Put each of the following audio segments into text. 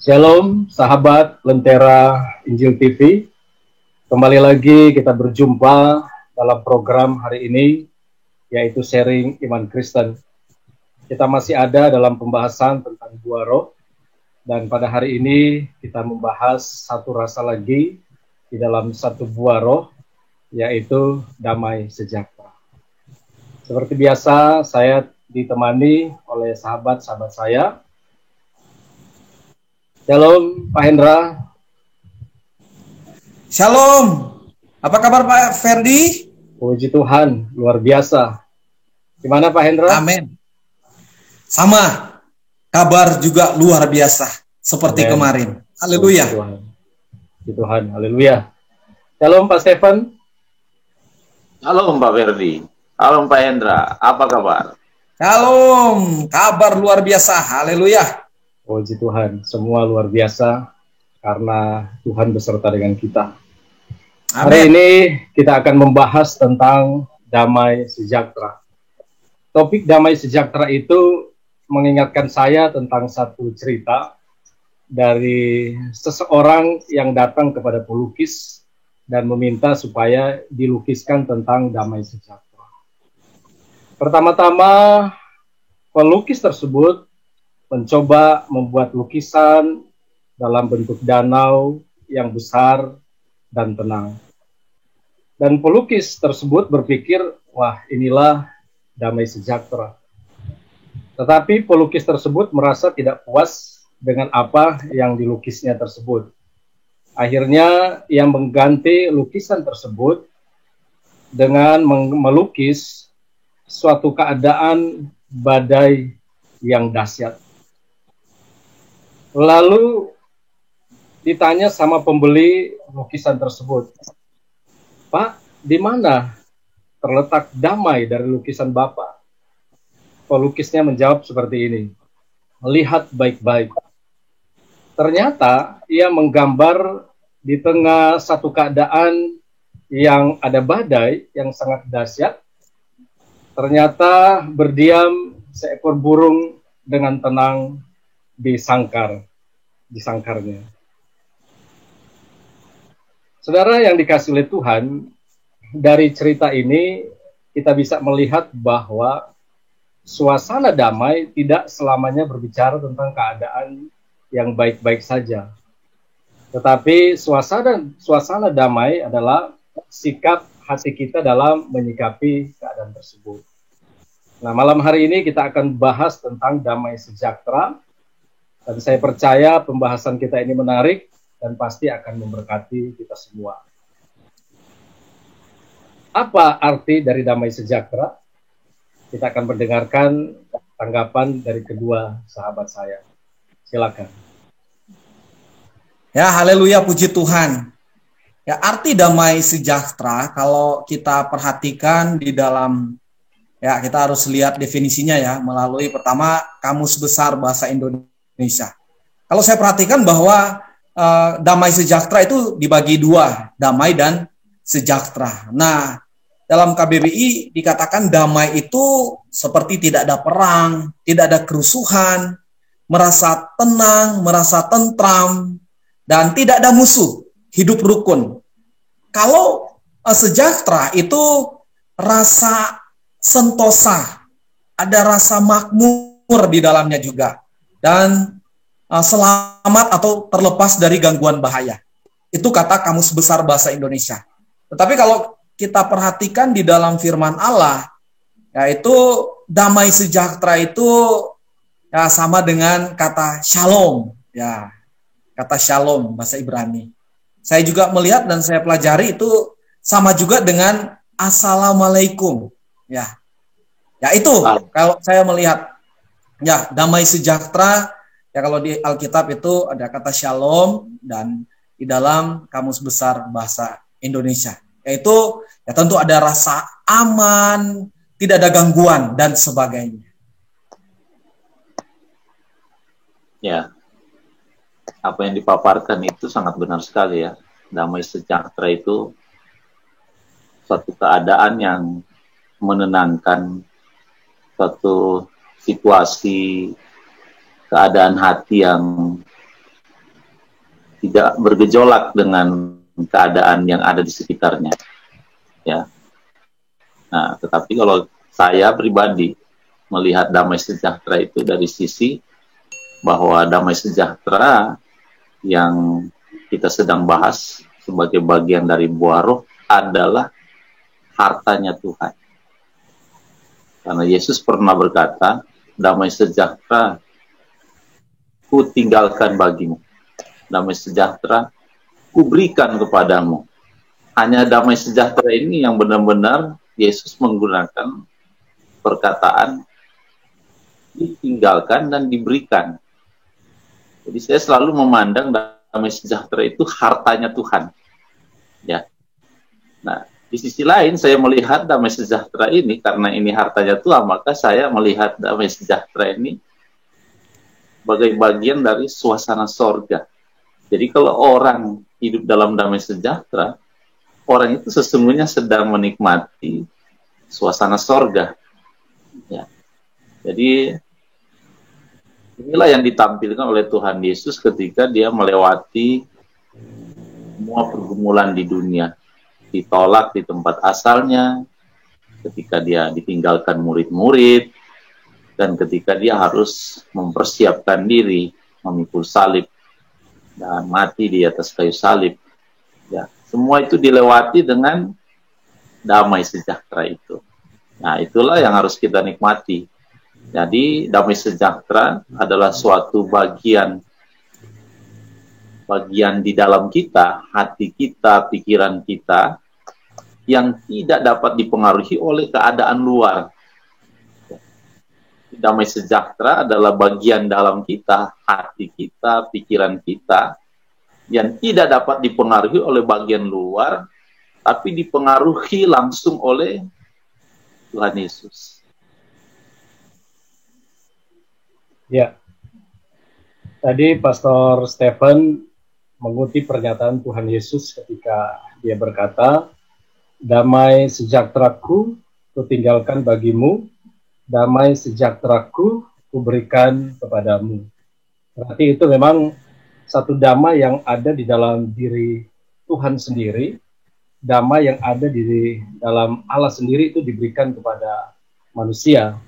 Shalom, sahabat Lentera Injil TV. Kembali lagi kita berjumpa dalam program hari ini, yaitu sharing iman Kristen. Kita masih ada dalam pembahasan tentang dua roh, dan pada hari ini kita membahas satu rasa lagi di dalam satu buah roh, yaitu damai sejahtera. Seperti biasa, saya ditemani oleh sahabat-sahabat saya. Shalom, Pak Hendra. Shalom. Apa kabar Pak Ferdi? Puji Tuhan, luar biasa. Gimana Pak Hendra? Amin. Sama, kabar juga luar biasa seperti Amen. kemarin. Haleluya. Puji Tuhan, haleluya. Shalom Pak Stefan. Halo Pak Ferdi. Halo Pak Hendra. Apa kabar? Shalom, kabar luar biasa. Haleluya. Puji Tuhan, semua luar biasa karena Tuhan beserta dengan kita. Amen. Hari ini kita akan membahas tentang damai sejahtera. Topik damai sejahtera itu mengingatkan saya tentang satu cerita dari seseorang yang datang kepada pelukis dan meminta supaya dilukiskan tentang damai sejahtera. Pertama-tama, pelukis tersebut mencoba membuat lukisan dalam bentuk danau yang besar dan tenang. Dan pelukis tersebut berpikir, wah inilah damai sejahtera. Tetapi pelukis tersebut merasa tidak puas dengan apa yang dilukisnya tersebut. Akhirnya ia mengganti lukisan tersebut dengan melukis suatu keadaan badai yang dahsyat. Lalu ditanya sama pembeli lukisan tersebut, Pak, di mana terletak damai dari lukisan Bapak? Pelukisnya menjawab seperti ini, lihat baik-baik. Ternyata ia menggambar di tengah satu keadaan yang ada badai yang sangat dahsyat. Ternyata berdiam seekor burung dengan tenang di sangkarnya. Saudara yang dikasihi oleh Tuhan, dari cerita ini kita bisa melihat bahwa suasana damai tidak selamanya berbicara tentang keadaan yang baik-baik saja. Tetapi suasana damai adalah sikap hati kita dalam menyikapi keadaan tersebut. Nah, malam hari ini kita akan bahas tentang damai sejahtera. Dan saya percaya pembahasan kita ini menarik dan pasti akan memberkati kita semua. Apa arti dari damai sejahtera? Kita akan mendengarkan tanggapan dari kedua sahabat saya. Silakan. Ya, haleluya, puji Tuhan. Ya, arti damai sejahtera kalau kita perhatikan di dalam, ya kita harus lihat definisinya ya, melalui pertama Kamus Besar Bahasa Indonesia. Kalau saya perhatikan bahwa damai sejahtera itu dibagi dua, damai dan sejahtera. Nah, dalam KBBI dikatakan damai itu seperti tidak ada perang, tidak ada kerusuhan, merasa tenang, merasa tentram, dan tidak ada musuh, hidup rukun. Kalau sejahtera itu rasa sentosa, ada rasa makmur di dalamnya juga. Dan selamat atau terlepas dari gangguan bahaya. Itu kata Kamus Besar Bahasa Indonesia. Tetapi kalau kita perhatikan di dalam firman Allah, yaitu damai sejahtera itu ya sama dengan kata shalom. Ya, kata shalom bahasa Ibrani. Saya juga melihat dan saya pelajari itu sama juga dengan assalamualaikum. Ya, itu kalau saya melihat. Ya, damai sejahtera, ya kalau di Alkitab itu ada kata shalom dan di dalam Kamus Besar Bahasa Indonesia. Yaitu, ya tentu ada rasa aman, tidak ada gangguan, dan sebagainya. Ya, apa yang dipaparkan itu sangat benar sekali ya. Damai sejahtera itu suatu keadaan yang menenangkan, suatu situasi, keadaan hati yang tidak bergejolak dengan keadaan yang ada di sekitarnya. Ya. Nah, tetapi kalau saya pribadi melihat damai sejahtera itu dari sisi bahwa damai sejahtera yang kita sedang bahas sebagai bagian dari buah roh adalah hartanya Tuhan. Karena Yesus pernah berkata, damai sejahtera ku tinggalkan bagimu. Damai sejahtera ku berikan kepadamu. Hanya damai sejahtera ini yang benar-benar Yesus menggunakan perkataan ditinggalkan dan diberikan. Jadi saya selalu memandang damai sejahtera itu hartanya Tuhan. Ya. Nah, di sisi lain saya melihat damai sejahtera ini karena ini hartanya Tuhan, maka saya melihat damai sejahtera ini sebagai bagian dari suasana sorga. Jadi kalau orang hidup dalam damai sejahtera, orang itu sesungguhnya sedang menikmati suasana sorga. Ya. Jadi inilah yang ditampilkan oleh Tuhan Yesus ketika dia melewati semua pergumulan di dunia. Ditolak di tempat asalnya, ketika dia ditinggalkan murid-murid, dan ketika dia harus mempersiapkan diri, memikul salib, dan mati di atas kayu salib. Ya, semua itu dilewati dengan damai sejahtera itu. Nah, itulah yang harus kita nikmati. Jadi damai sejahtera adalah suatu bagian di dalam kita, hati kita, pikiran kita, yang tidak dapat dipengaruhi oleh keadaan luar. Damai sejahtera adalah bagian dalam kita, hati kita, pikiran kita, yang tidak dapat dipengaruhi oleh bagian luar, tapi dipengaruhi langsung oleh Tuhan Yesus. Ya, tadi Pastor Stephen mengutip pernyataan Tuhan Yesus ketika dia berkata, damai sejahteraku kutinggalkan bagimu, damai sejahteraku kuberikan kepadamu. Berarti itu memang satu damai yang ada di dalam diri Tuhan sendiri, damai yang ada di dalam Allah sendiri itu diberikan kepada manusia.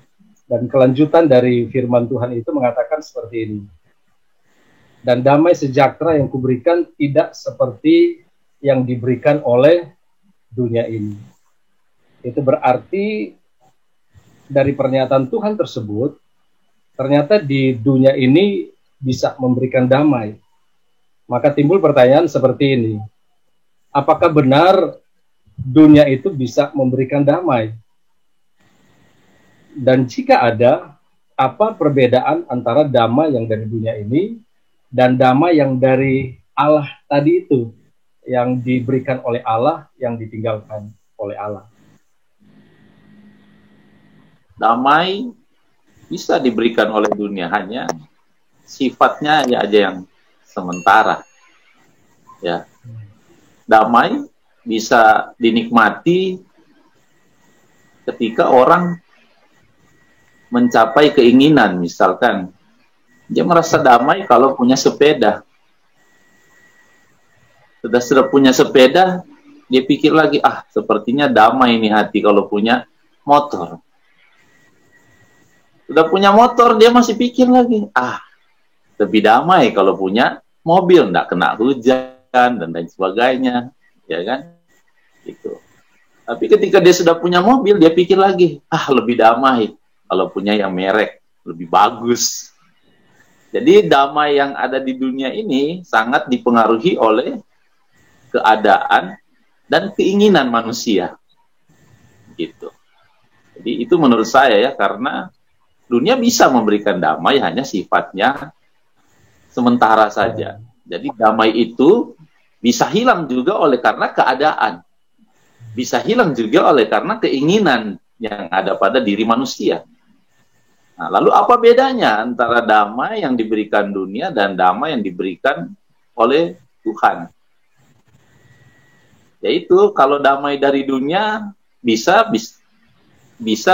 Dan kelanjutan dari firman Tuhan itu mengatakan seperti ini. Dan damai sejahtera yang kuberikan tidak seperti yang diberikan oleh dunia ini. Itu berarti dari pernyataan Tuhan tersebut, ternyata di dunia ini bisa memberikan damai. Maka timbul pertanyaan seperti ini. Apakah benar dunia itu bisa memberikan damai? Dan jika ada, apa perbedaan antara damai yang dari dunia ini dan damai yang dari Allah tadi itu, yang diberikan oleh Allah, yang ditinggalkan oleh Allah? Damai bisa diberikan oleh dunia, hanya sifatnya ya aja yang sementara. Ya. Damai bisa dinikmati ketika orang mencapai keinginan, misalkan dia merasa damai kalau punya sepeda. Sudah punya sepeda, dia pikir lagi, sepertinya damai ini hati kalau punya motor. Sudah punya motor, dia masih pikir lagi, lebih damai kalau punya mobil, nggak kena hujan dan lain sebagainya, ya kan? Gitu. Tapi ketika dia sudah punya mobil, dia pikir lagi, lebih damai kalau punya yang merek, lebih bagus. Jadi damai yang ada di dunia ini sangat dipengaruhi oleh keadaan dan keinginan manusia. Gitu. Jadi itu menurut saya ya, karena dunia bisa memberikan damai, hanya sifatnya sementara saja. Jadi damai itu bisa hilang juga oleh karena keadaan. Bisa hilang juga oleh karena keinginan yang ada pada diri manusia. Nah, lalu apa bedanya antara damai yang diberikan dunia dan damai yang diberikan oleh Tuhan? Yaitu kalau damai dari dunia bisa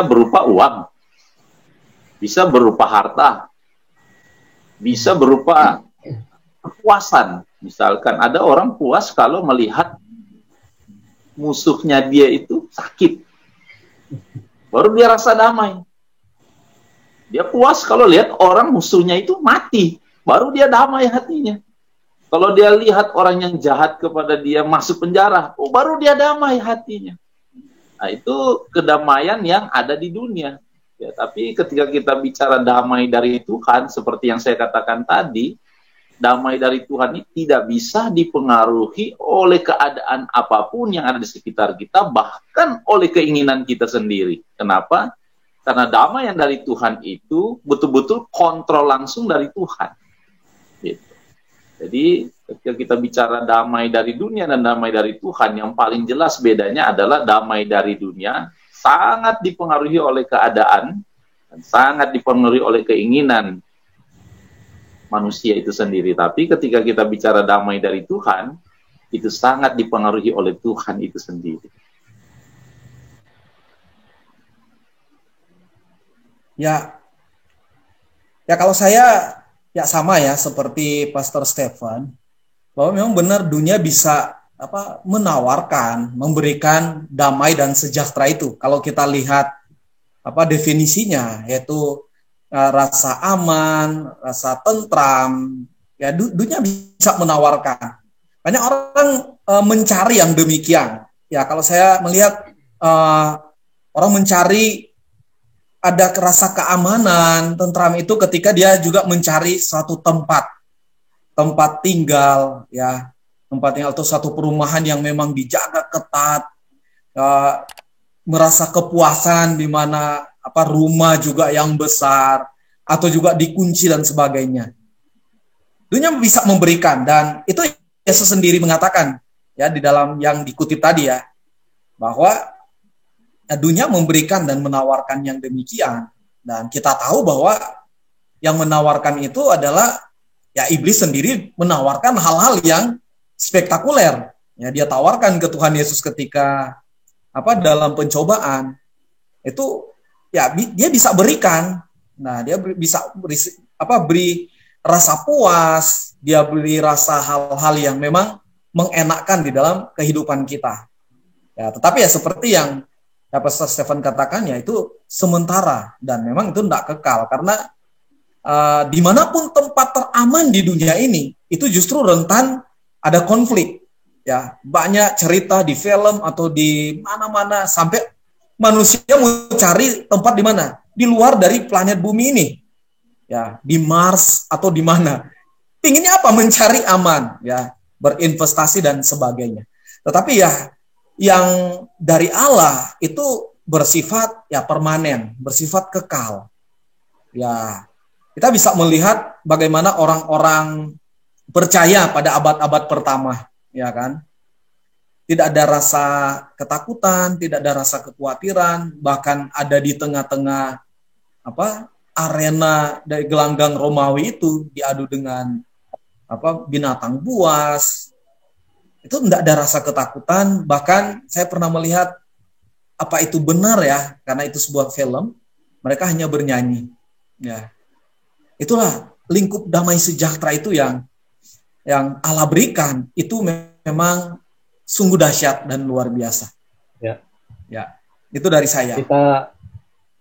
berupa uang, bisa berupa harta, bisa berupa kepuasan. Misalkan ada orang puas kalau melihat musuhnya dia itu sakit, baru dia rasa damai. Dia puas kalau lihat orang musuhnya itu mati, baru dia damai hatinya. Kalau dia lihat orang yang jahat kepada dia masuk penjara, baru dia damai hatinya. Nah, itu kedamaian yang ada di dunia. Ya, tapi ketika kita bicara damai dari Tuhan, seperti yang saya katakan tadi, damai dari Tuhan ini tidak bisa dipengaruhi oleh keadaan apapun yang ada di sekitar kita, bahkan oleh keinginan kita sendiri. Kenapa? Karena damai yang dari Tuhan itu betul-betul kontrol langsung dari Tuhan. Gitu. Jadi ketika kita bicara damai dari dunia dan damai dari Tuhan, yang paling jelas bedanya adalah damai dari dunia sangat dipengaruhi oleh keadaan dan sangat dipengaruhi oleh keinginan manusia itu sendiri. Tapi ketika kita bicara damai dari Tuhan, itu sangat dipengaruhi oleh Tuhan itu sendiri. Ya, ya kalau saya ya sama ya seperti Pastor Stefan, bahwa memang benar dunia bisa menawarkan, memberikan damai dan sejahtera itu. Kalau kita lihat definisinya, yaitu rasa aman, rasa tentram, ya dunia bisa menawarkan. Banyak orang mencari yang demikian. Ya kalau saya melihat orang mencari ada rasa keamanan, tentram itu ketika dia juga mencari suatu tempat tinggal, ya tempat tinggal atau suatu perumahan yang memang dijaga ketat, merasa kepuasan di mana rumah juga yang besar atau juga dikunci dan sebagainya. Dunia bisa memberikan, dan itu Yesus sendiri mengatakan ya di dalam yang dikutip tadi ya, bahwa dunia memberikan dan menawarkan yang demikian, dan kita tahu bahwa yang menawarkan itu adalah ya iblis sendiri menawarkan hal-hal yang spektakuler. Ya dia tawarkan ke Tuhan Yesus ketika dalam pencobaan itu ya dia bisa berikan. Nah, dia bisa beri rasa puas, dia beri rasa hal-hal yang memang mengenakkan di dalam kehidupan kita. Ya, tetapi ya seperti yang Pastor Stefan katakan, ya itu sementara dan memang itu tidak kekal, karena dimanapun tempat teraman di dunia ini itu justru rentan ada konflik. Ya banyak cerita di film atau di mana-mana sampai manusia mau cari tempat di mana, di luar dari planet bumi ini, ya di Mars atau di mana. Inginnya apa? Mencari aman, ya berinvestasi dan sebagainya. Tetapi ya yang dari Allah itu bersifat ya permanen, bersifat kekal. Ya, kita bisa melihat bagaimana orang-orang percaya pada abad-abad pertama, ya kan? Tidak ada rasa ketakutan, tidak ada rasa kekhawatiran, bahkan ada di tengah-tengah arena dari gelanggang Romawi itu diadu dengan binatang buas. Itu tidak ada rasa ketakutan, bahkan saya pernah melihat apa itu benar ya, karena itu sebuah film, mereka hanya bernyanyi. Ya, itulah lingkup damai sejahtera itu yang Allah berikan, itu memang sungguh dahsyat dan luar biasa. Ya, ya, itu dari saya.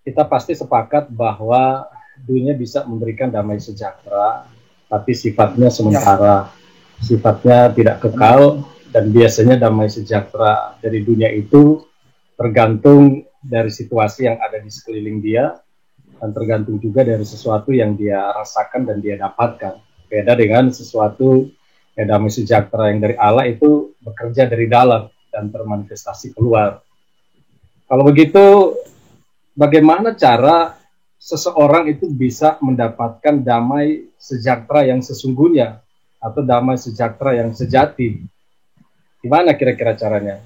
Kita pasti sepakat bahwa dunia bisa memberikan damai sejahtera, tapi sifatnya sementara. Ya. Sifatnya tidak kekal, dan biasanya damai sejahtera dari dunia itu tergantung dari situasi yang ada di sekeliling dia, dan tergantung juga dari sesuatu yang dia rasakan dan dia dapatkan. Beda dengan sesuatu yang damai sejahtera yang dari Allah itu bekerja dari dalam dan termanifestasi keluar. Kalau begitu, bagaimana cara seseorang itu bisa mendapatkan damai sejahtera yang sesungguhnya, atau damai sejahtera yang sejati? Gimana kira-kira caranya?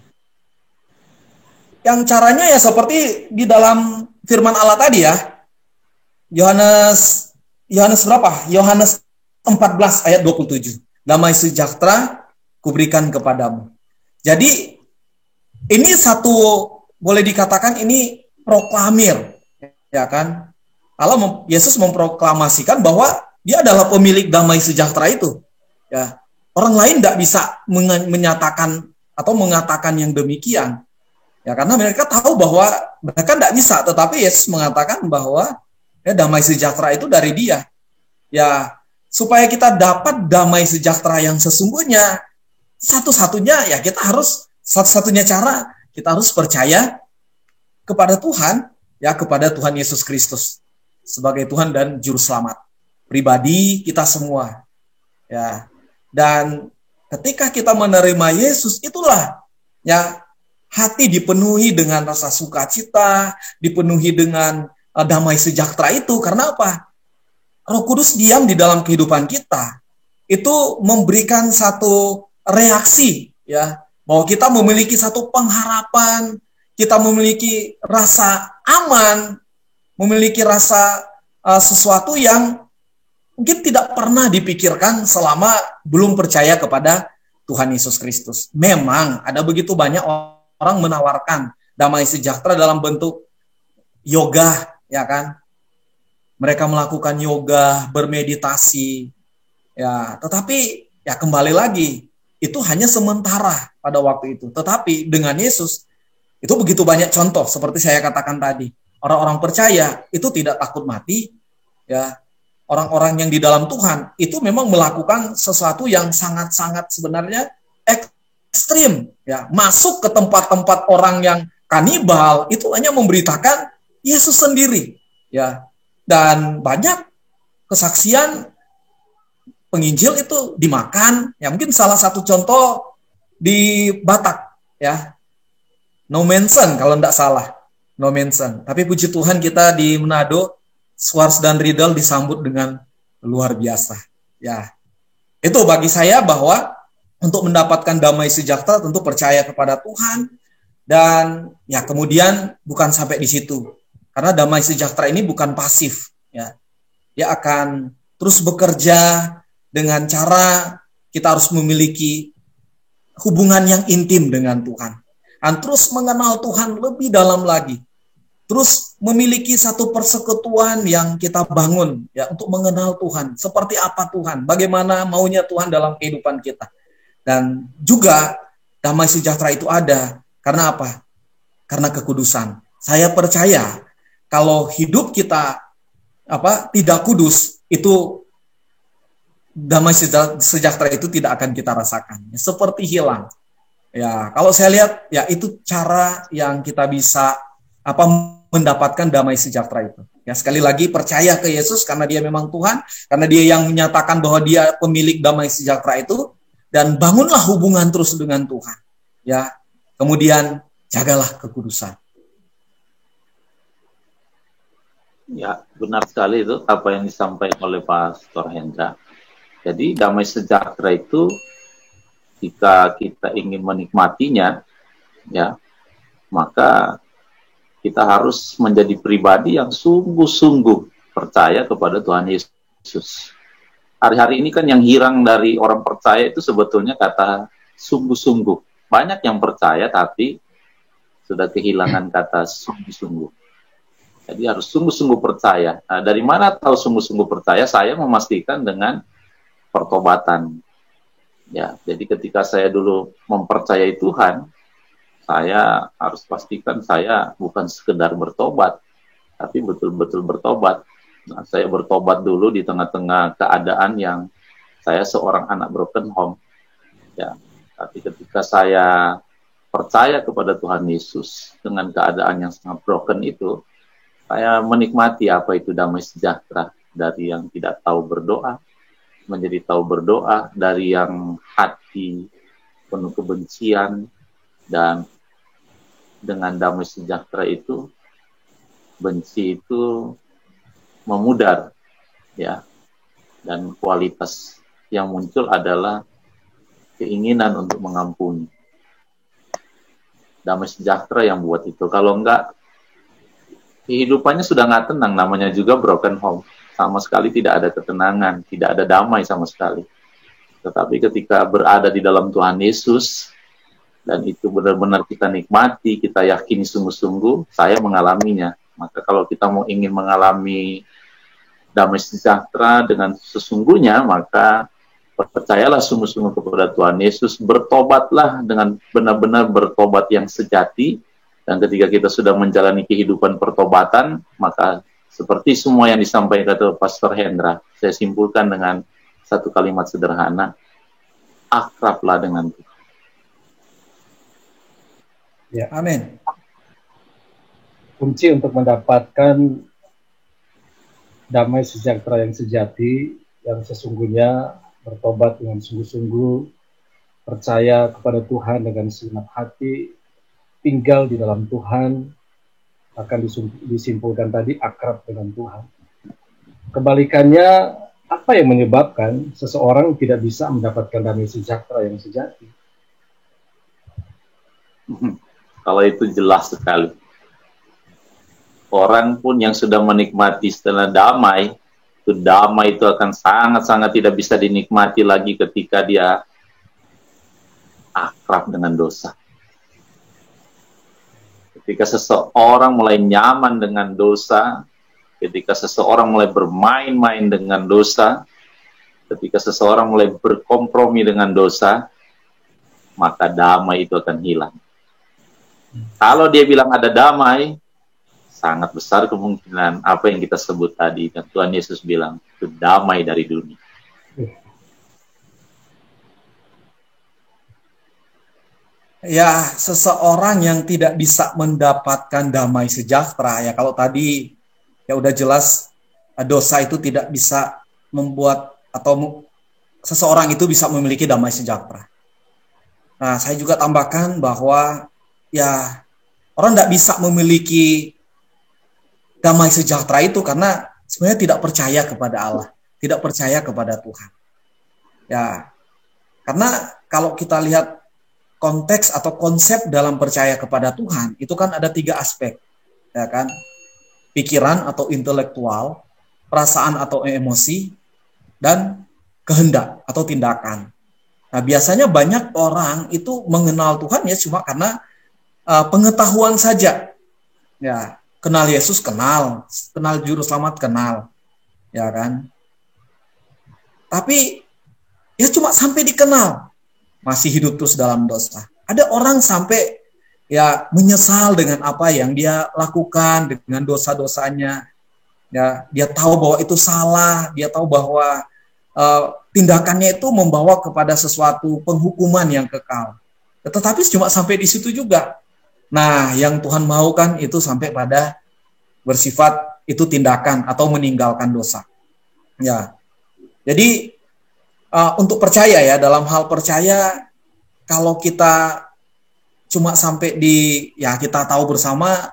Yang caranya ya seperti di dalam firman Allah tadi ya. Yohanes berapa? Yohanes 14 ayat 27. Damai sejahtera kuberikan kepadamu. Jadi Ini satu, boleh dikatakan ini proklamir, ya kan? Yesus memproklamasikan bahwa dia adalah pemilik damai sejahtera itu. Ya, orang lain tidak bisa menyatakan atau mengatakan yang demikian. Ya, karena mereka tahu bahwa mereka tidak bisa, tetapi Yesus mengatakan bahwa ya, damai sejahtera itu dari Dia. Ya, supaya kita dapat damai sejahtera yang sesungguhnya, satu-satunya cara kita harus percaya kepada Tuhan, ya, kepada Tuhan Yesus Kristus sebagai Tuhan dan juru selamat pribadi kita semua. Ya. Dan ketika kita menerima Yesus, itulah ya hati dipenuhi dengan rasa sukacita, dipenuhi dengan damai sejahtera itu. Karena apa? Roh Kudus diam di dalam kehidupan kita. Itu memberikan satu reaksi, ya, bahwa kita memiliki satu pengharapan, kita memiliki rasa aman, memiliki rasa sesuatu yang mungkin tidak pernah dipikirkan selama belum percaya kepada Tuhan Yesus Kristus. Memang ada begitu banyak orang menawarkan damai sejahtera dalam bentuk yoga, ya kan? Mereka melakukan yoga, bermeditasi, ya. Tetapi ya kembali lagi, itu hanya sementara pada waktu itu. Tetapi dengan Yesus itu begitu banyak contoh seperti saya katakan tadi. Orang-orang percaya itu tidak takut mati, ya. Orang-orang yang di dalam Tuhan itu memang melakukan sesuatu yang sangat-sangat sebenarnya ekstrim, ya. Masuk ke tempat-tempat orang yang kanibal itu hanya memberitakan Yesus sendiri, ya. Dan banyak kesaksian penginjil itu dimakan, ya. Mungkin salah satu contoh di Batak, ya, no mention kalau tidak salah, no mention. Tapi puji Tuhan kita di Manado, Swartz dan Riddle disambut dengan luar biasa. Ya, itu bagi saya bahwa untuk mendapatkan damai sejahtera tentu percaya kepada Tuhan, dan ya kemudian bukan sampai di situ. Karena damai sejahtera ini bukan pasif, ya. Dia akan terus bekerja dengan cara kita harus memiliki hubungan yang intim dengan Tuhan. Dan terus mengenal Tuhan lebih dalam lagi. Terus memiliki satu persekutuan yang kita bangun, ya, untuk mengenal Tuhan. Seperti apa Tuhan, bagaimana maunya Tuhan dalam kehidupan kita. Dan juga damai sejahtera itu ada. Karena apa? Karena kekudusan. Saya percaya kalau hidup kita tidak kudus, itu damai sejahtera itu tidak akan kita rasakan. Seperti hilang. Ya, kalau saya lihat, ya itu cara yang kita bisa mendapatkan damai sejahtera itu. Ya, sekali lagi percaya ke Yesus karena dia memang Tuhan, karena dia yang menyatakan bahwa dia pemilik damai sejahtera itu, dan bangunlah hubungan terus dengan Tuhan. Ya, kemudian jagalah kekudusan. Ya, benar sekali itu apa yang disampaikan oleh Pastor Hendra. Jadi damai sejahtera itu jika kita ingin menikmatinya, ya, maka kita harus menjadi pribadi yang sungguh-sungguh percaya kepada Tuhan Yesus. Hari-hari ini kan yang hilang dari orang percaya itu sebetulnya kata sungguh-sungguh. Banyak yang percaya tapi sudah kehilangan kata sungguh-sungguh. Jadi harus sungguh-sungguh percaya. Nah, dari mana tahu sungguh-sungguh percaya? Saya memastikan dengan pertobatan. Ya, jadi ketika saya dulu mempercayai Tuhan, saya harus pastikan saya bukan sekedar bertobat, tapi betul-betul bertobat. Nah, saya bertobat dulu di tengah-tengah keadaan yang saya seorang anak broken home. Ya, tapi ketika saya percaya kepada Tuhan Yesus dengan keadaan yang sangat broken itu, saya menikmati apa itu damai sejahtera. Dari yang tidak tahu berdoa, menjadi tahu berdoa, dari yang hati penuh kebencian, dan dengan damai sejahtera itu, benci itu memudar, ya, dan kualitas yang muncul adalah keinginan untuk mengampuni. Damai sejahtera yang buat itu. Kalau enggak, kehidupannya sudah nggak tenang, namanya juga broken home. Sama sekali tidak ada ketenangan, tidak ada damai sama sekali. Tetapi ketika berada di dalam Tuhan Yesus, dan itu benar-benar kita nikmati, kita yakini sungguh-sungguh, saya mengalaminya. Maka kalau kita mau ingin mengalami damai sejahtera dengan sesungguhnya, maka percayalah sungguh-sungguh kepada Tuhan Yesus, bertobatlah dengan benar-benar bertobat yang sejati, dan ketika kita sudah menjalani kehidupan pertobatan, maka seperti semua yang disampaikan oleh Pastor Hendra, saya simpulkan dengan satu kalimat sederhana, akrablah dengan Tuhan. Ya, amin. Kunci untuk mendapatkan damai sejahtera yang sejati, yang sesungguhnya, bertobat dengan sungguh-sungguh, percaya kepada Tuhan dengan segenap hati, tinggal di dalam Tuhan, akan disimpulkan tadi akrab dengan Tuhan. Kebalikannya, apa yang menyebabkan seseorang tidak bisa mendapatkan damai sejahtera yang sejati? Kalau itu jelas sekali. Orang pun yang sudah menikmati setelah damai, itu akan sangat-sangat tidak bisa dinikmati lagi ketika dia akrab dengan dosa. Ketika seseorang mulai nyaman dengan dosa, ketika seseorang mulai bermain-main dengan dosa, ketika seseorang mulai berkompromi dengan dosa, maka damai itu akan hilang. Kalau dia bilang ada damai, sangat besar kemungkinan apa yang kita sebut tadi, dan Tuhan Yesus bilang, itu damai dari dunia. Ya, seseorang yang tidak bisa mendapatkan damai sejahtera, ya kalau tadi ya udah jelas dosa itu tidak bisa membuat atau seseorang itu bisa memiliki damai sejahtera. Nah, saya juga tambahkan bahwa ya orang tidak bisa memiliki damai sejahtera itu karena sebenarnya tidak percaya kepada Allah, tidak percaya kepada Tuhan. Ya, karena kalau kita lihat konteks atau konsep dalam percaya kepada Tuhan, itu kan ada 3 aspek, ya kan? Pikiran atau intelektual, perasaan atau emosi, dan kehendak atau tindakan. Nah, biasanya banyak orang itu mengenal Tuhan ya cuma karena pengetahuan saja. Ya, kenal Yesus kenal Juru Selamat kenal, ya kan? Tapi ya cuma sampai dikenal, masih hidup terus dalam dosa. Ada orang sampai ya menyesal dengan apa yang dia lakukan, dengan dosa-dosanya. Ya, dia tahu bahwa itu salah, dia tahu bahwa tindakannya itu membawa kepada sesuatu penghukuman yang kekal. Tetapi cuma sampai di situ juga. Nah, yang Tuhan mau kan itu sampai pada bersifat itu tindakan atau meninggalkan dosa. Ya. Jadi untuk percaya ya, dalam hal percaya, kalau kita cuma sampai ya kita tahu bersama,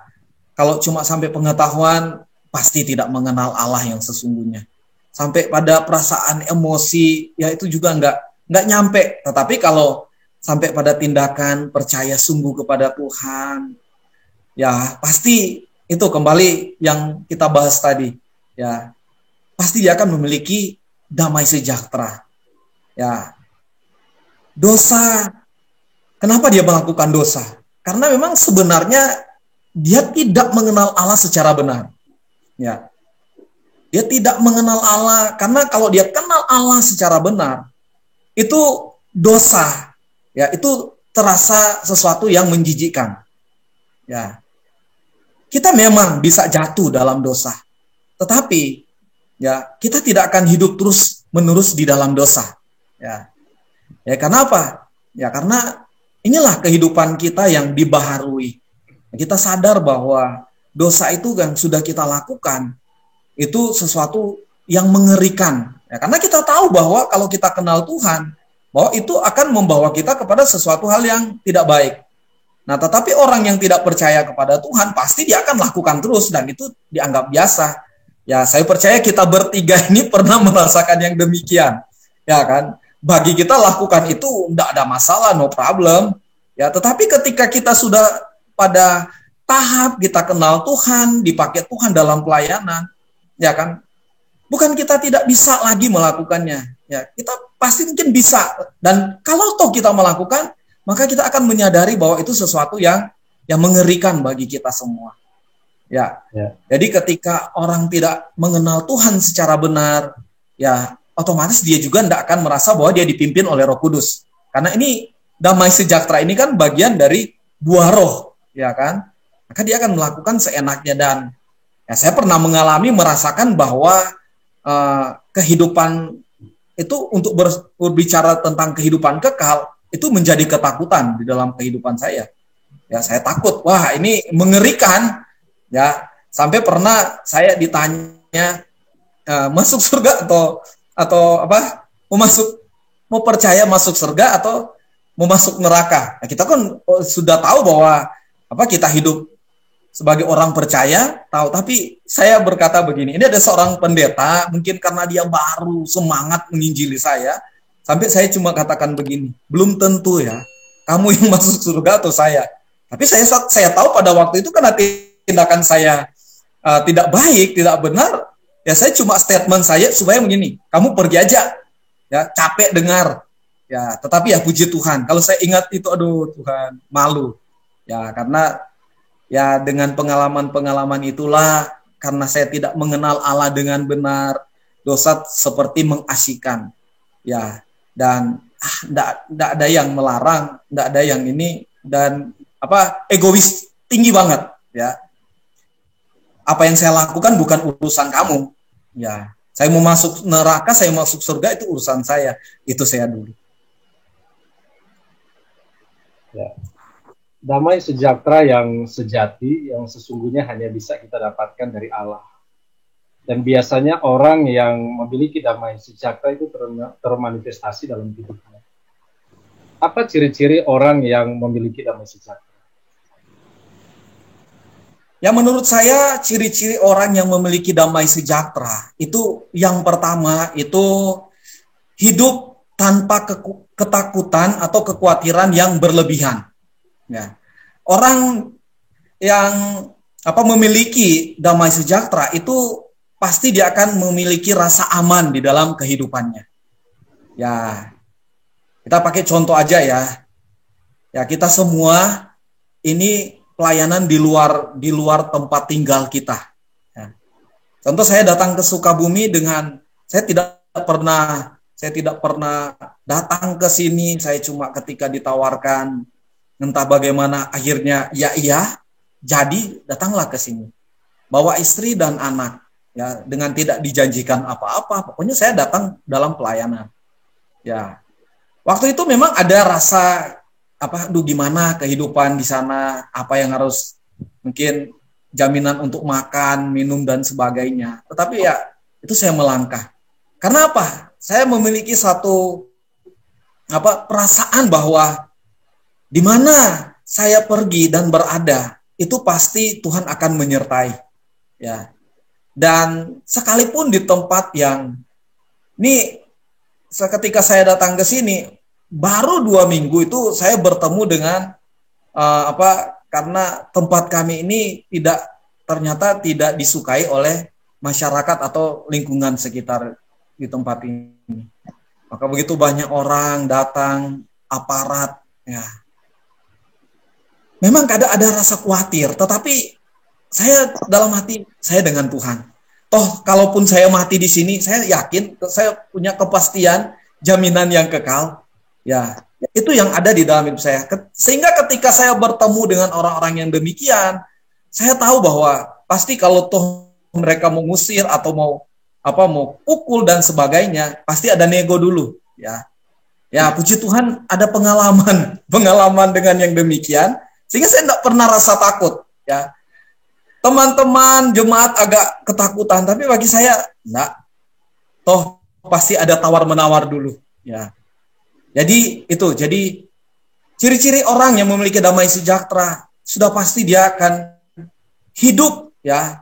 kalau cuma sampai pengetahuan, pasti tidak mengenal Allah yang sesungguhnya. Sampai pada perasaan emosi, ya itu juga nggak nyampe. Tetapi kalau sampai pada tindakan percaya sungguh kepada Tuhan, ya pasti itu kembali yang kita bahas tadi. Ya, pasti dia akan memiliki damai sejahtera. Ya, dosa, kenapa dia melakukan dosa? Karena memang sebenarnya dia tidak mengenal Allah secara benar. Ya, dia tidak mengenal Allah, karena kalau dia kenal Allah secara benar, itu dosa, ya itu terasa sesuatu yang menjijikkan. Ya, kita memang bisa jatuh dalam dosa, tetapi ya kita tidak akan hidup terus menerus di dalam dosa. Ya, karena apa? Ya karena inilah kehidupan kita yang dibaharui. Kita sadar bahwa dosa itu yang sudah kita lakukan itu sesuatu yang mengerikan. Ya, karena kita tahu bahwa kalau kita kenal Tuhan, bahwa itu akan membawa kita kepada sesuatu hal yang tidak baik. Nah, tetapi orang yang tidak percaya kepada Tuhan pasti dia akan lakukan terus dan itu dianggap biasa. Ya, saya percaya kita bertiga ini pernah merasakan yang demikian. Ya kan? Bagi kita lakukan itu tidak ada masalah, no problem. Ya, tetapi ketika kita sudah pada tahap kita kenal Tuhan, dipakai Tuhan dalam pelayanan, ya kan? Bukan kita tidak bisa lagi melakukannya. Ya, kita pasti mungkin bisa. Dan kalau toh kita melakukan, maka kita akan menyadari bahwa itu sesuatu yang mengerikan bagi kita semua. Ya. Jadi ketika orang tidak mengenal Tuhan secara benar, ya otomatis dia juga tidak akan merasa bahwa dia dipimpin oleh Roh Kudus. Karena ini damai sejahtera ini kan bagian dari buah Roh, ya kan? Maka dia akan melakukan seenaknya. Dan ya, saya pernah merasakan bahwa kehidupan itu untuk berbicara tentang kehidupan kekal itu menjadi ketakutan di dalam kehidupan saya. Ya, saya takut, wah ini mengerikan. Ya, sampai pernah saya ditanya masuk surga atau apa? Mau percaya masuk surga atau mau masuk neraka. Nah, kita kan sudah tahu bahwa kita hidup sebagai orang percaya, tahu. Tapi saya berkata begini, ini ada seorang pendeta, mungkin karena dia baru semangat menginjili saya, sampai saya cuma katakan begini, belum tentu ya, kamu yang masuk surga atau saya. Tapi saya tahu pada waktu itu karena tindakan saya tidak baik, tidak benar, ya saya cuma statement saya supaya begini, kamu pergi aja, ya capek dengar, ya tetapi ya puji Tuhan, kalau saya ingat itu, aduh Tuhan, malu, ya karena ya dengan pengalaman-pengalaman itulah, karena saya tidak mengenal Allah dengan benar, dosa seperti mengasyikkan, ya dan tidak ada yang melarang, tidak ada yang ini, dan egois tinggi banget, ya. Apa yang saya lakukan bukan urusan kamu. Ya, saya mau masuk neraka, saya masuk surga itu urusan saya. Itu saya dulu. Ya. Damai sejahtera yang sejati, yang sesungguhnya hanya bisa kita dapatkan dari Allah. Dan biasanya orang yang memiliki damai sejahtera itu termanifestasi dalam hidupnya. Apa ciri-ciri orang yang memiliki damai sejahtera? Ya, menurut saya ciri-ciri orang yang memiliki damai sejahtera itu yang pertama itu hidup tanpa ketakutan atau kekhawatiran yang berlebihan. Ya. Orang yang memiliki damai sejahtera itu pasti dia akan memiliki rasa aman di dalam kehidupannya. Ya, kita pakai contoh aja ya. Ya, kita semua ini pelayanan di luar tempat tinggal kita. Ya. Contoh, saya datang ke Sukabumi saya tidak pernah datang ke sini. Saya cuma ketika ditawarkan, entah bagaimana akhirnya jadi datanglah ke sini. Bawa istri dan anak, ya dengan tidak dijanjikan apa-apa. Pokoknya saya datang dalam pelayanan. Ya, waktu itu memang ada rasa gimana kehidupan di sana, apa yang harus mungkin jaminan untuk makan, minum dan sebagainya. Tetapi ya itu saya melangkah. Karena apa? Saya memiliki satu perasaan bahwa di mana saya pergi dan berada, itu pasti Tuhan akan menyertai. Ya. Dan sekalipun di tempat yang ketika saya datang ke sini baru 2 minggu itu saya bertemu dengan karena tempat kami ini ternyata tidak disukai oleh masyarakat atau lingkungan sekitar di tempat ini. Maka begitu banyak orang datang, aparat, ya. Memang kadang ada rasa khawatir, tetapi saya dalam hati saya dengan Tuhan. Toh kalaupun saya mati di sini, saya yakin saya punya kepastian jaminan yang kekal. Ya, itu yang ada di dalam hidup saya. Sehingga ketika saya bertemu dengan orang-orang yang demikian, saya tahu bahwa pasti kalau toh mereka mau ngusir atau mau pukul dan sebagainya, pasti ada nego dulu, ya. Ya, puji Tuhan ada pengalaman dengan yang demikian, sehingga saya tidak pernah rasa takut, ya. Teman-teman jemaat agak ketakutan, tapi bagi saya enggak. Toh pasti ada tawar-menawar dulu, ya. Jadi ciri-ciri orang yang memiliki damai sejahtera sudah pasti dia akan hidup, ya,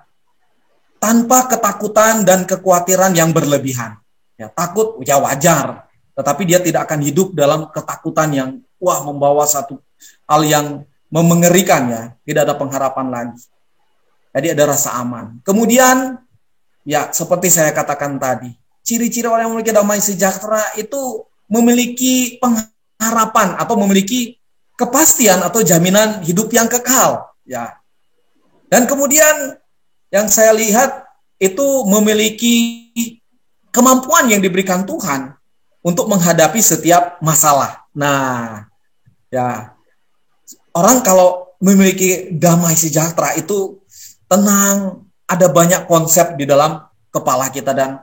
tanpa ketakutan dan kekhawatiran yang berlebihan. Ya, takut ya wajar, tetapi dia tidak akan hidup dalam ketakutan yang membawa satu hal yang mengerikan, ya. Tidak ada pengharapan lagi. Jadi ada rasa aman. Kemudian ya seperti saya katakan tadi, ciri-ciri orang yang memiliki damai sejahtera itu memiliki pengharapan atau memiliki kepastian atau jaminan hidup yang kekal, ya. Dan kemudian yang saya lihat itu memiliki kemampuan yang diberikan Tuhan untuk menghadapi setiap masalah. Nah, ya, orang kalau memiliki damai sejahtera itu tenang, ada banyak konsep di dalam kepala kita, dan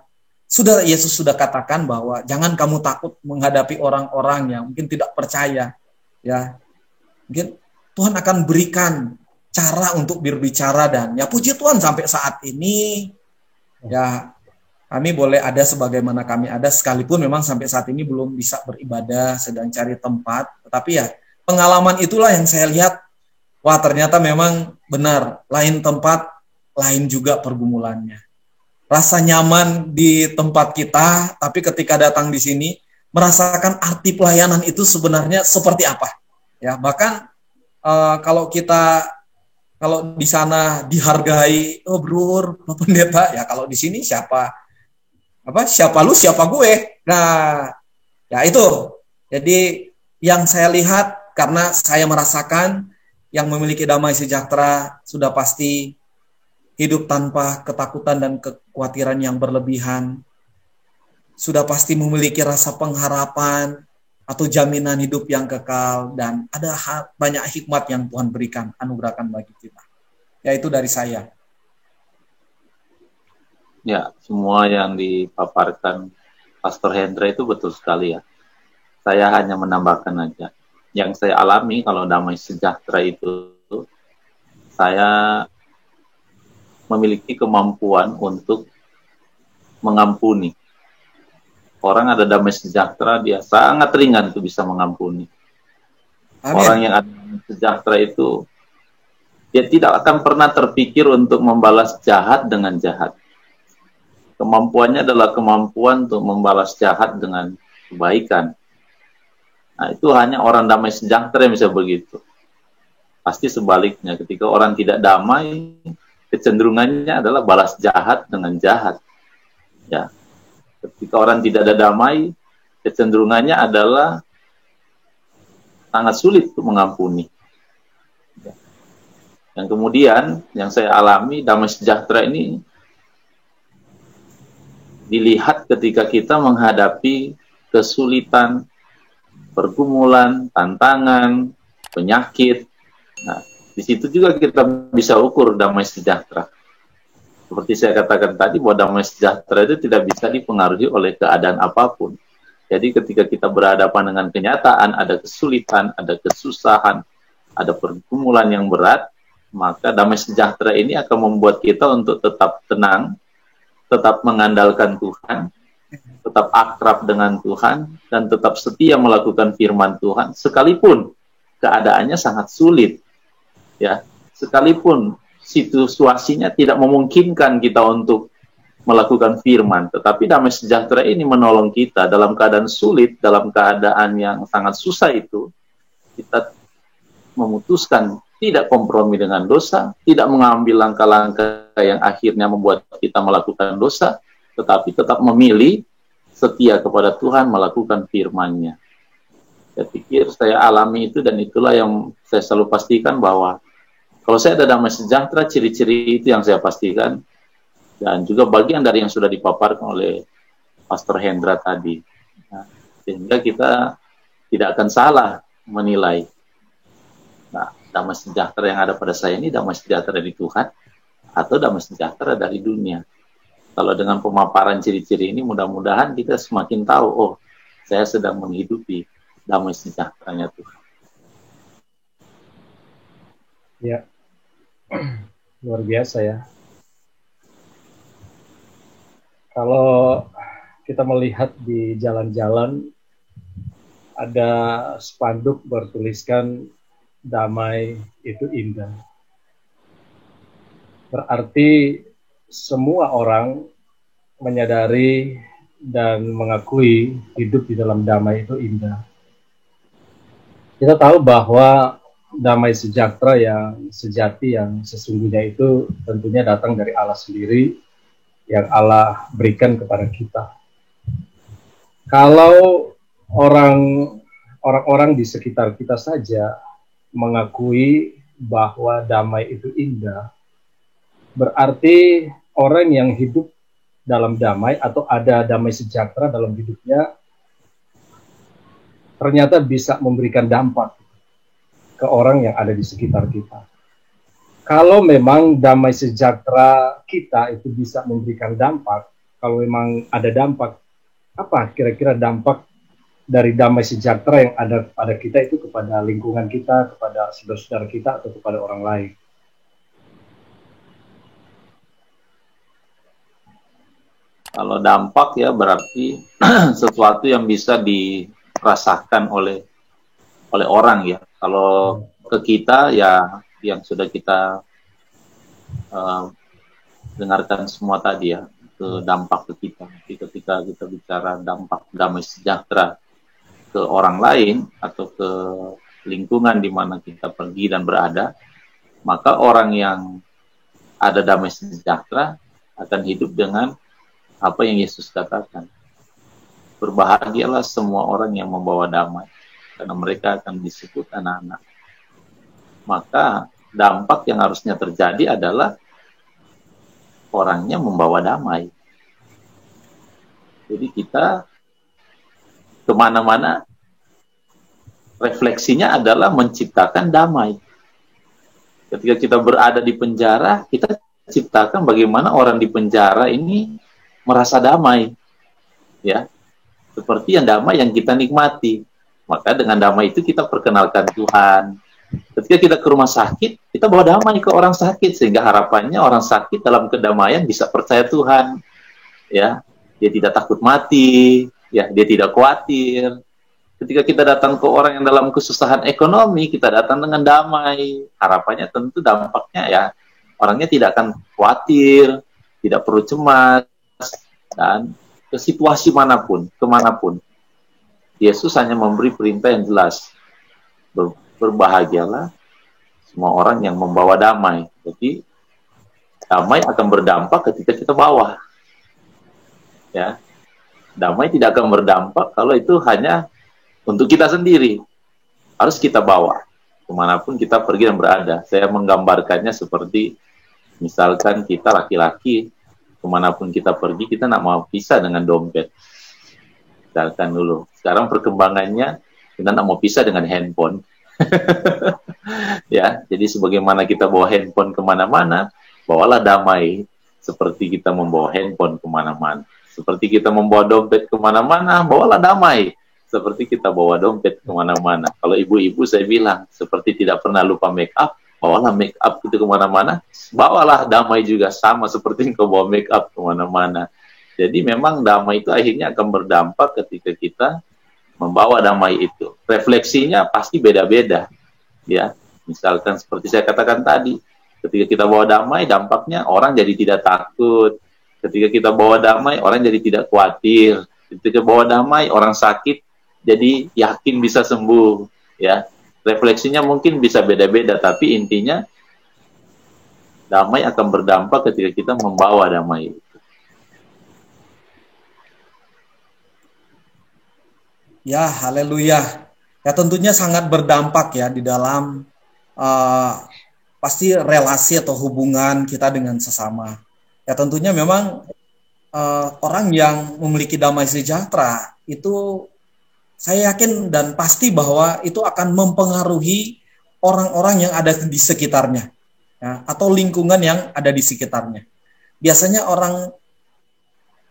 Yesus sudah katakan bahwa jangan kamu takut menghadapi orang-orang yang mungkin tidak percaya, ya. Mungkin Tuhan akan berikan cara untuk berbicara, dan ya puji Tuhan sampai saat ini ya kami boleh ada sebagaimana kami ada, sekalipun memang sampai saat ini belum bisa beribadah, sedang cari tempat, tetapi ya pengalaman itulah yang saya lihat, wah ternyata memang benar, lain tempat, lain juga pergumulannya. Rasa nyaman di tempat kita, tapi ketika datang di sini merasakan arti pelayanan itu sebenarnya seperti apa. Ya, bahkan kalau di sana dihargai, oh bro, Pak Pendeta, ya kalau di sini siapa lu, siapa gue. Nah, ya itu. Jadi yang saya lihat, karena saya merasakan yang memiliki damai sejahtera sudah pasti hidup tanpa ketakutan dan kekhawatiran yang berlebihan, sudah pasti memiliki rasa pengharapan atau jaminan hidup yang kekal, dan ada banyak hikmat yang Tuhan berikan, anugerahkan bagi kita. Ya, itu dari saya. Ya, semua yang dipaparkan Pastor Hendra itu betul sekali ya. Saya hanya menambahkan aja. Yang saya alami kalau damai sejahtera itu, saya memiliki kemampuan untuk mengampuni. Orang ada damai sejahtera, dia sangat ringan itu bisa mengampuni. Amin. Orang yang ada damai sejahtera itu, dia tidak akan pernah terpikir untuk membalas jahat dengan jahat. Kemampuannya adalah kemampuan untuk membalas jahat dengan kebaikan. Nah, itu hanya orang damai sejahtera yang bisa begitu. Pasti sebaliknya, ketika orang tidak damai, kecenderungannya adalah balas jahat dengan jahat. Ya. Ketika orang tidak ada damai, kecenderungannya adalah sangat sulit untuk mengampuni. Ya. Yang kemudian, yang saya alami, damai sejahtera ini dilihat ketika kita menghadapi kesulitan, pergumulan, tantangan, penyakit. Nah, di situ juga kita bisa ukur damai sejahtera. Seperti saya katakan tadi, bahwa damai sejahtera itu tidak bisa dipengaruhi oleh keadaan apapun. Jadi ketika kita berhadapan dengan kenyataan, ada kesulitan, ada kesusahan, ada pergumulan yang berat, maka damai sejahtera ini akan membuat kita untuk tetap tenang, tetap mengandalkan Tuhan, tetap akrab dengan Tuhan, dan tetap setia melakukan firman Tuhan, sekalipun keadaannya sangat sulit. Ya, sekalipun situasinya tidak memungkinkan kita untuk melakukan firman, tetapi damai sejahtera ini menolong kita dalam keadaan sulit, dalam keadaan yang sangat susah itu, kita memutuskan tidak kompromi dengan dosa, tidak mengambil langkah-langkah yang akhirnya membuat kita melakukan dosa, tetapi tetap memilih setia kepada Tuhan, melakukan firman-Nya. Saya pikir saya alami itu, dan itulah yang saya selalu pastikan bahwa kalau saya ada damai sejahtera, ciri-ciri itu yang saya pastikan, dan juga bagian dari yang sudah dipaparkan oleh Pastor Hendra tadi. Nah, sehingga kita tidak akan salah menilai. Nah, damai sejahtera yang ada pada saya ini damai sejahtera dari Tuhan atau damai sejahtera dari dunia. Kalau dengan pemaparan ciri-ciri ini, mudah-mudahan kita semakin tahu, oh, saya sedang menghidupi damai sejahteranya Tuhan. Ya, luar biasa ya. Kalau kita melihat di jalan-jalan, ada spanduk bertuliskan damai itu indah. Berarti semua orang menyadari dan mengakui hidup di dalam damai itu indah. Kita tahu bahwa damai sejahtera yang sejati, yang sesungguhnya itu tentunya datang dari Allah sendiri, yang Allah berikan kepada kita. Kalau orang-orang di sekitar kita saja mengakui bahwa damai itu indah, berarti orang yang hidup dalam damai atau ada damai sejahtera dalam hidupnya ternyata bisa memberikan dampak ke orang yang ada di sekitar kita. Kalau memang damai sejahtera kita itu bisa memberikan dampak, kalau memang ada dampak, apa kira-kira dampak dari damai sejahtera yang ada pada kita itu kepada lingkungan kita, kepada saudara-saudara kita, atau kepada orang lain? Kalau dampak ya berarti sesuatu yang bisa dirasakan oleh orang ya. Kalau ke kita ya yang sudah kita dengarkan semua tadi ya, ke dampak ke kita. Jadi ketika kita bicara dampak damai sejahtera ke orang lain atau ke lingkungan di mana kita pergi dan berada, maka orang yang ada damai sejahtera akan hidup dengan apa yang Yesus katakan. Berbahagialah semua orang yang membawa damai, karena mereka akan disebut anak-anak. Maka dampak yang harusnya terjadi adalah orangnya membawa damai. Jadi kita kemana-mana refleksinya adalah menciptakan damai. Ketika kita berada di penjara, kita ciptakan bagaimana orang di penjara ini merasa damai, ya, seperti yang damai yang kita nikmati. Maka dengan damai itu kita perkenalkan Tuhan. Ketika kita ke rumah sakit, kita bawa damai ke orang sakit sehingga harapannya orang sakit dalam kedamaian bisa percaya Tuhan, ya, dia tidak takut mati, ya, dia tidak khawatir. Ketika kita datang ke orang yang dalam kesusahan ekonomi, kita datang dengan damai. Harapannya tentu dampaknya ya, orangnya tidak akan khawatir, tidak perlu cemas, dan ke situasi manapun, kemanapun. Yesus hanya memberi perintah yang jelas. Berbahagialah semua orang yang membawa damai. Jadi, damai akan berdampak ketika kita bawa. Ya, damai tidak akan berdampak kalau itu hanya untuk kita sendiri. Harus kita bawa kemanapun kita pergi dan berada. Saya menggambarkannya seperti misalkan kita laki-laki, kemanapun kita pergi, kita tidak mau pisah dengan dompet. Misalkan dulu. Sekarang perkembangannya, kita tidak mau pisah dengan handphone. Ya, jadi sebagaimana kita bawa handphone kemana-mana, bawalah damai seperti kita membawa handphone kemana-mana. Seperti kita membawa dompet kemana-mana, bawalah damai seperti kita bawa dompet kemana-mana. Kalau ibu-ibu saya bilang, seperti tidak pernah lupa make up, bawalah make up itu kemana-mana, bawalah damai juga sama seperti engkau bawa make up kemana-mana. Jadi memang damai itu akhirnya akan berdampak ketika kita membawa damai itu. Refleksinya pasti beda-beda, ya. Misalkan seperti saya katakan tadi, ketika kita bawa damai, dampaknya orang jadi tidak takut. Ketika kita bawa damai, orang jadi tidak khawatir. Ketika bawa damai, orang sakit jadi yakin bisa sembuh, ya. Refleksinya mungkin bisa beda-beda, tapi intinya damai akan berdampak ketika kita membawa damai. Ya, haleluya. Ya tentunya sangat berdampak ya di dalam pasti relasi atau hubungan kita dengan sesama. Ya tentunya memang orang yang memiliki damai sejahtera itu saya yakin dan pasti bahwa itu akan mempengaruhi orang-orang yang ada di sekitarnya, ya, atau lingkungan yang ada di sekitarnya. Biasanya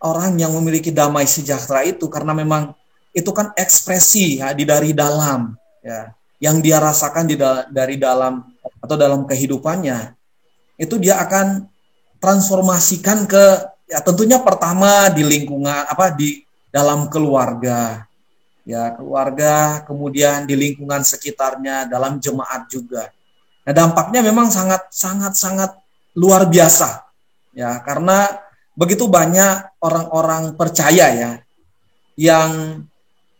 orang yang memiliki damai sejahtera itu karena memang itu kan ekspresi ya dari dalam, ya, yang dia rasakan dari dalam atau dalam kehidupannya. Itu dia akan transformasikan ke, ya tentunya pertama di lingkungan di dalam keluarga, ya keluarga, kemudian di lingkungan sekitarnya, dalam jemaat juga. Nah dampaknya memang sangat luar biasa, ya karena begitu banyak orang-orang percaya ya yang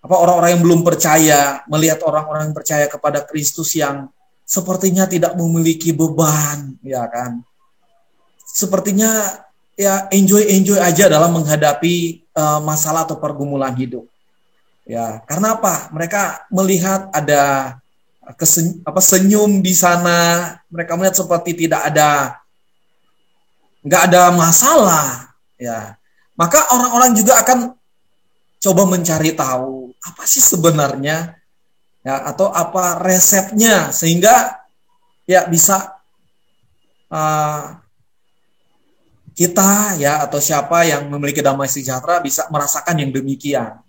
orang-orang yang belum percaya melihat orang-orang yang percaya kepada Kristus yang sepertinya tidak memiliki beban, ya kan? Sepertinya ya enjoy aja dalam menghadapi masalah atau pergumulan hidup. Ya, karena apa? Mereka melihat ada senyum di sana, mereka melihat seperti nggak ada masalah, ya. Maka orang-orang juga akan coba mencari tahu apa sih sebenarnya, ya, atau apa resepnya sehingga ya bisa kita ya atau siapa yang memiliki damai sejahtera bisa merasakan yang demikian.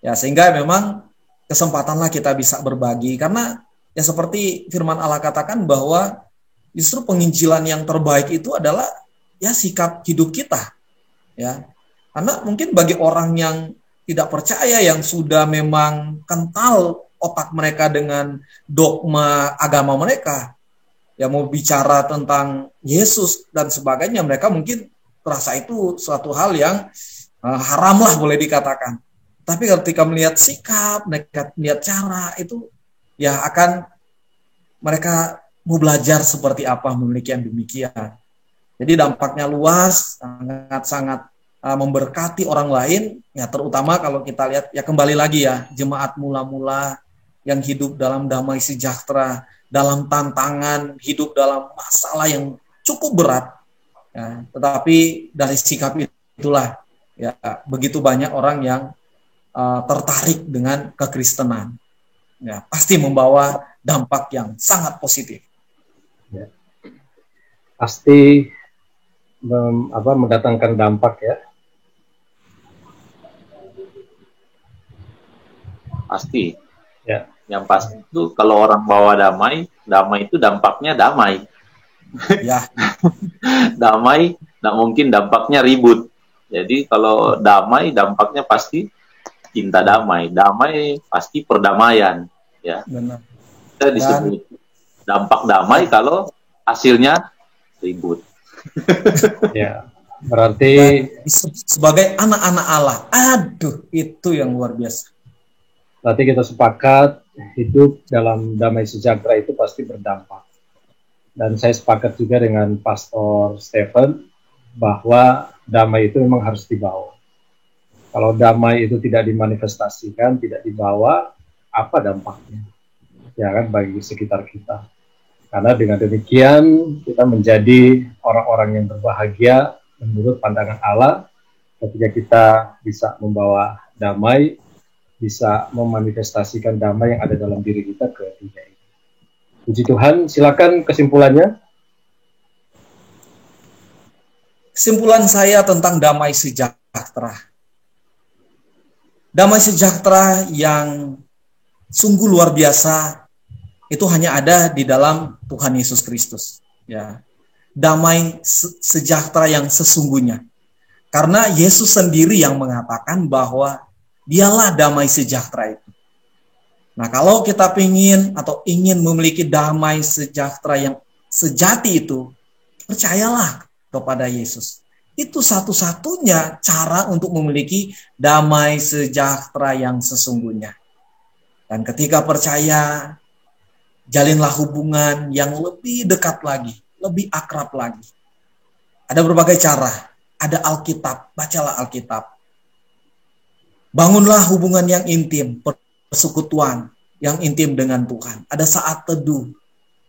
Ya, sehingga memang kesempatanlah kita bisa berbagi karena ya seperti firman Allah katakan bahwa justru penginjilan yang terbaik itu adalah ya sikap hidup kita. Ya. Karena mungkin bagi orang yang tidak percaya yang sudah memang kental otak mereka dengan dogma agama mereka, ya mau bicara tentang Yesus dan sebagainya, mereka mungkin terasa itu suatu hal yang haram lah boleh dikatakan. Tapi ketika melihat sikap, mereka melihat cara itu, ya akan mereka mau belajar seperti apa memiliki yang demikian. Jadi dampaknya luas, sangat-sangat memberkati orang lain, ya terutama kalau kita lihat, ya kembali lagi ya, jemaat mula-mula yang hidup dalam damai sejahtera, dalam tantangan, hidup dalam masalah yang cukup berat, ya, tetapi dari sikap itulah ya begitu banyak orang yang tertarik dengan kekristenan, ya pasti membawa dampak yang sangat positif. Ya. Pasti mendatangkan dampak ya. Pasti. Ya. Yang pasti itu kalau orang bawa damai itu dampaknya damai. Ya. Damai, nggak mungkin dampaknya ribut. Jadi kalau damai dampaknya pasti cinta damai. Damai pasti perdamaian. Ya. Benar. Kita disebut dampak damai kalau hasilnya ribut. Ya. Berarti sebagai anak-anak Allah, aduh itu yang luar biasa. Berarti kita sepakat hidup dalam damai sejahtera itu pasti berdampak. Dan saya sepakat juga dengan Pastor Stephen bahwa damai itu memang harus dibawa. Kalau damai itu tidak dimanifestasikan, tidak dibawa, apa dampaknya? Ya kan bagi sekitar kita. Karena dengan demikian kita menjadi orang-orang yang berbahagia menurut pandangan Allah ketika kita bisa membawa damai, bisa memanifestasikan damai yang ada dalam diri kita ke dunia ini. Puji Tuhan, silakan kesimpulannya. Kesimpulan saya tentang damai sejahtera. Damai sejahtera yang sungguh luar biasa itu hanya ada di dalam Tuhan Yesus Kristus. Ya. Damai sejahtera yang sesungguhnya. Karena Yesus sendiri yang mengatakan bahwa Dialah damai sejahtera itu. Nah, kalau kita ingin memiliki damai sejahtera yang sejati itu, percayalah kepada Yesus. Itu satu-satunya cara untuk memiliki damai sejahtera yang sesungguhnya. Dan ketika percaya, jalinlah hubungan yang lebih dekat lagi, lebih akrab lagi. Ada berbagai cara. Ada Alkitab, bacalah Alkitab. Bangunlah hubungan yang intim, persekutuan yang intim dengan Tuhan. Ada saat teduh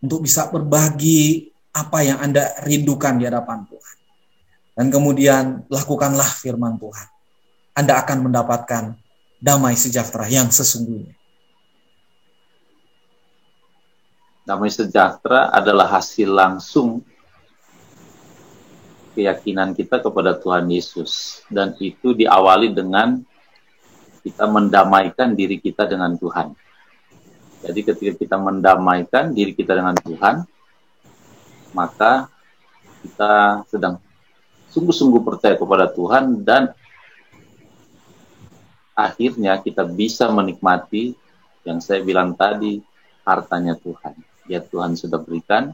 untuk bisa berbagi apa yang Anda rindukan di hadapan Tuhan. Dan kemudian lakukanlah firman Tuhan. Anda akan mendapatkan damai sejahtera yang sesungguhnya. Damai sejahtera adalah hasil langsung keyakinan kita kepada Tuhan Yesus. Dan itu diawali dengan kita mendamaikan diri kita dengan Tuhan. Jadi ketika kita mendamaikan diri kita dengan Tuhan, maka kita sedang sungguh-sungguh percaya kepada Tuhan dan akhirnya kita bisa menikmati yang saya bilang tadi, hartanya Tuhan. Ya Tuhan sudah berikan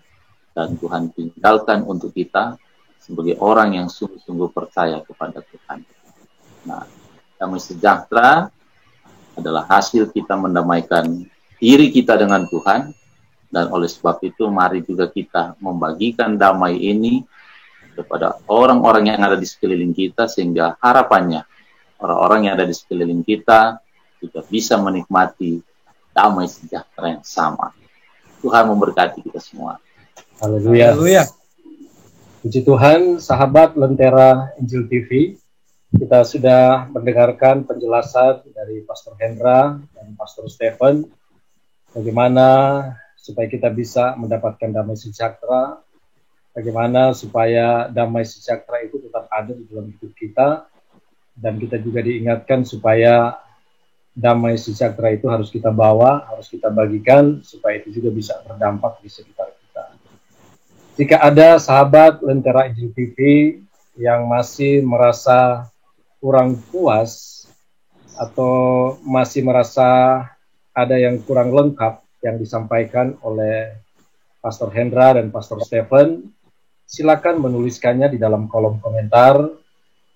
dan Tuhan tinggalkan untuk kita sebagai orang yang sungguh-sungguh percaya kepada Tuhan. Nah, damai sejahtera adalah hasil kita mendamaikan diri kita dengan Tuhan, dan oleh sebab itu mari juga kita membagikan damai ini kepada orang-orang yang ada di sekeliling kita, sehingga harapannya orang-orang yang ada di sekeliling kita juga bisa menikmati damai sejahtera yang sama. Tuhan memberkati kita semua. Haleluya. Haleluya. Puji Tuhan, sahabat Lentera Injil TV, kita sudah mendengarkan penjelasan dari Pastor Hendra dan Pastor Stephen, bagaimana supaya kita bisa mendapatkan damai sejahtera, bagaimana supaya damai sejahtera itu tetap ada di dalam hidup kita, dan kita juga diingatkan supaya damai sejahtera itu harus kita bawa, harus kita bagikan, supaya itu juga bisa berdampak di sekitar kita. Jika ada sahabat Lentera Injil TV yang masih merasa kurang puas atau masih merasa ada yang kurang lengkap yang disampaikan oleh Pastor Hendra dan Pastor Stephen, silakan menuliskannya di dalam kolom komentar,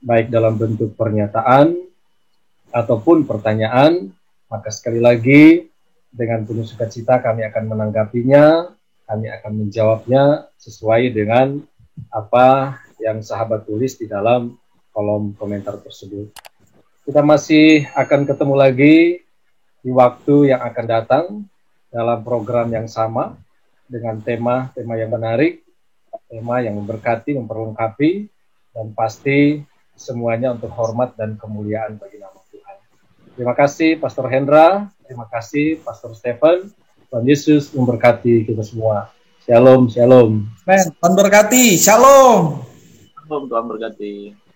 baik dalam bentuk pernyataan ataupun pertanyaan. Maka sekali lagi, dengan penuh sukacita kami akan menanggapinya, kami akan menjawabnya sesuai dengan apa yang sahabat tulis di dalam kolom komentar tersebut. Kita masih akan ketemu lagi di waktu yang akan datang dalam program yang sama dengan tema-tema yang menarik, tema yang memberkati, memperlengkapi, dan pasti semuanya untuk hormat dan kemuliaan bagi nama Tuhan. Terima kasih Pastor Hendra, terima kasih Pastor Stephen. Tuhan Yesus memberkati kita semua. Shalom, shalom. Tuhan berkati. Shalom. Tuhan berkati.